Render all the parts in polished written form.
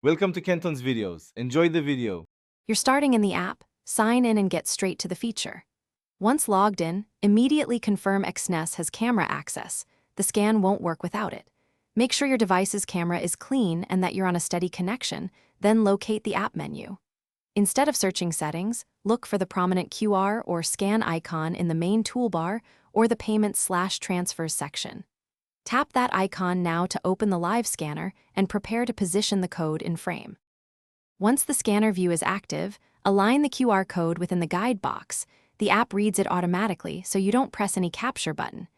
Welcome to Kenton's videos. Enjoy the video. You're starting in the app, sign in and get straight to the feature. Once logged in, immediately confirm Exness has camera access. The scan won't work without it. Make sure your device's camera is clean and that you're on a steady connection, then locate the app menu. Instead of searching settings, look for the prominent QR or scan icon in the main toolbar or the Payment/Transfers section. Tap that icon now to open the live scanner and prepare to position the code in frame. Once the scanner view is active, align the QR code within the guide box. The app reads it automatically, so you don't press any capture button.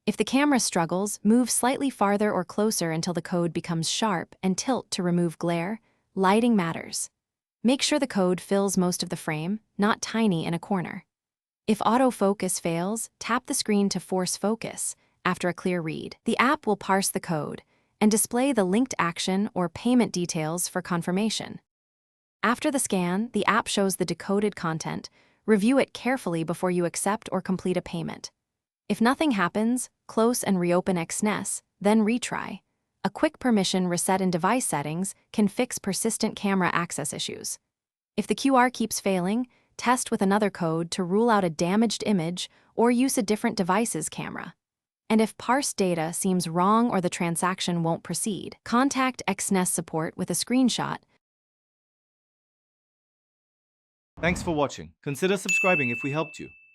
If the camera struggles, move slightly farther or closer until the code becomes sharp and tilt to remove glare. Lighting matters. Make sure the code fills most of the frame, not tiny in a corner. If autofocus fails, tap the screen to force focus. After a clear read, the app will parse the code and display the linked action or payment details for confirmation. After the scan, the app shows the decoded content. Review it carefully before you accept or complete a payment. If nothing happens, close and reopen Exness, then retry. A quick permission reset in device settings can fix persistent camera access issues. If the QR keeps failing, test with another code to rule out a damaged image or use a different device's camera. And if parsed data seems wrong or the transaction won't proceed, contact Exness support with a screenshot. Thanks for watching. Consider subscribing if we helped you.